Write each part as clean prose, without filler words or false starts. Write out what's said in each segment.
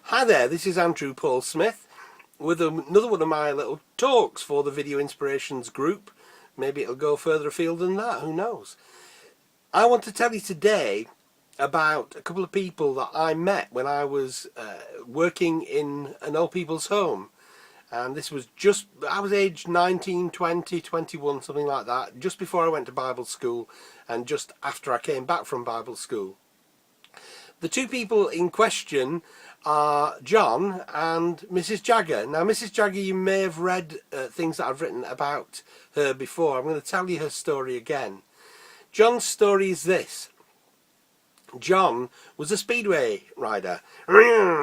Hi there, this is Andrew Paul Smith with another one of my little talks for the Video Inspirations group. Maybe it'll go further afield than that, who knows. I want to tell you today about a couple of people that I met when I was working in an old people's home. And this was I was aged 19, 20, 21, something like that, just before I went to Bible school and just after I came back from Bible school. The two people in question are John and Mrs. Jagger. Now, Mrs. Jagger, you may have read things that I've written about her before. I'm going to tell you her story again. John's story is this. John was a speedway rider, going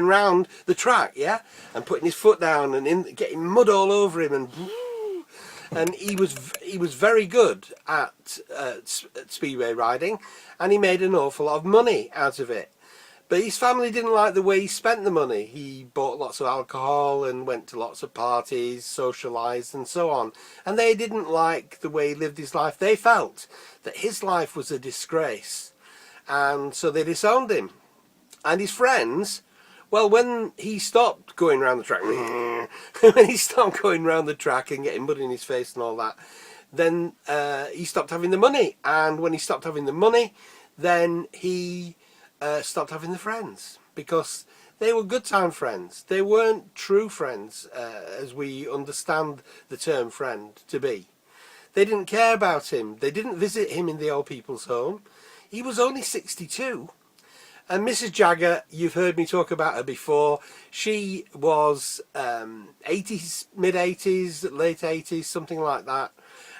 round the track, yeah, and putting his foot down and getting mud all over him, and he was very good at speedway riding, and he made an awful lot of money out of it. But his family didn't like the way he spent the money. He bought lots of alcohol and went to lots of parties, socialised and so on. And they didn't like the way he lived his life. They felt that his life was a disgrace. And so they disowned him. And his friends, well, when he stopped going around the track, when he stopped going around the track and getting mud in his face and all that, then he stopped having the money. And when he stopped having the money, then he stopped having the friends, because they were good time friends. They weren't true friends as we understand the term friend to be. They didn't care about him. They didn't visit him in the old people's home. He was only 62. And Mrs. Jagger, you've heard me talk about her before. She was 80s, mid-80s, late 80s, something like that.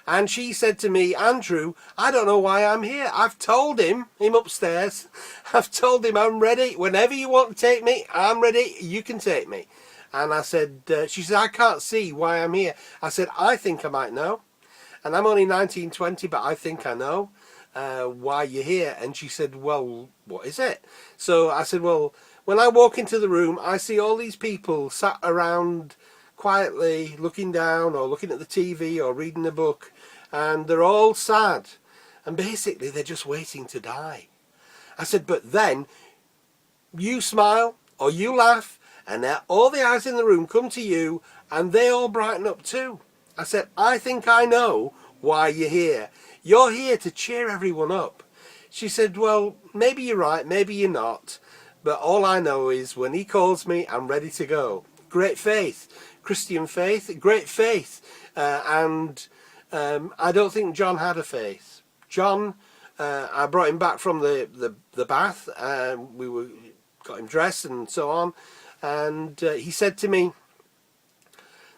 And she said to me, Andrew, I don't know why I'm here. I've told him upstairs. I've told him I'm ready. Whenever you want to take me, I'm ready. You can take me. And I said, she said, I can't see why I'm here. I said, I think I might know. And I'm only 19, 20, but I think I know why you're here. And she said, well, what is it? So I said, well, when I walk into the room, I see all these people sat around quietly looking down or looking at the TV or reading a book, and they're all sad, and basically they're just waiting to die. I said, but then you smile or you laugh and all the eyes in the room come to you and they all brighten up too. I said, I think I know why you're here. You're here to cheer everyone up. She said, well, maybe you're right, maybe you're not, but all I know is when he calls me, I'm ready to go. Great faith. Christian faith, great faith, and I don't think John had a faith. John, I brought him back from the bath, got him dressed and so on, and he said to me,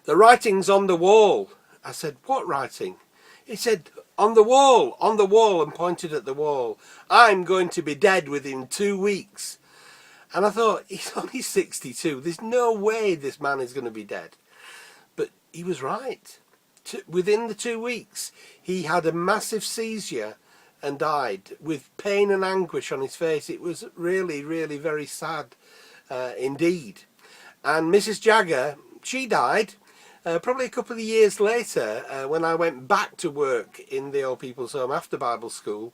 the writing's on the wall. I said, what writing? He said, on the wall, and pointed at the wall. I'm going to be dead within 2 weeks. And I thought, he's only 62. There's no way this man is going to be dead. But he was right. Within the 2 weeks, he had a massive seizure and died with pain and anguish on his face. It was really, really very sad indeed. And Mrs. Jagger, she died probably a couple of years later when I went back to work in the old people's home after Bible school.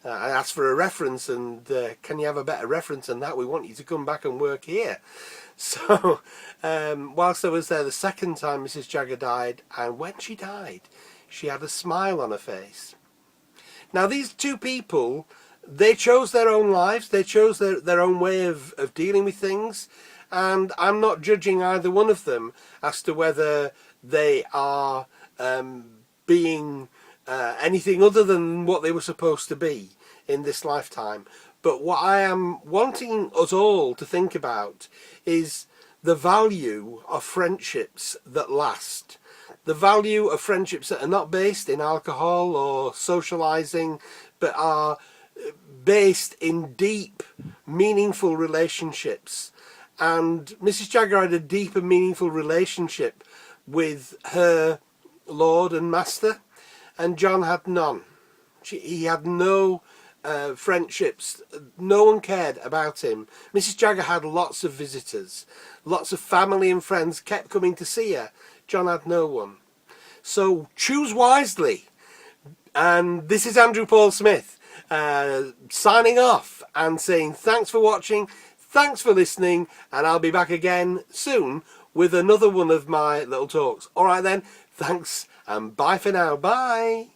I asked for a reference, and can you have a better reference than that? We want you to come back and work here. So whilst I was there the second time, Mrs. Jagger died, and when she died, she had a smile on her face. Now these two people, they chose their own lives, they chose their own way of dealing with things, and I'm not judging either one of them as to whether they are being anything other than what they were supposed to be in this lifetime. But what I am wanting us all to think about is the value of friendships that last. The value of friendships that are not based in alcohol or socializing, but are based in deep, meaningful relationships. And Mrs. Jagger had a deep and meaningful relationship with her Lord and Master, and John had none. He had no friendships. No one cared about him. Mrs. Jagger had lots of visitors. Lots of family and friends kept coming to see her. John had no one. So choose wisely. And this is Andrew Paul Smith signing off and saying thanks for watching. thanks for listening, and I'll be back again soon with another one of my little talks. All right then, thanks, and bye for now. Bye.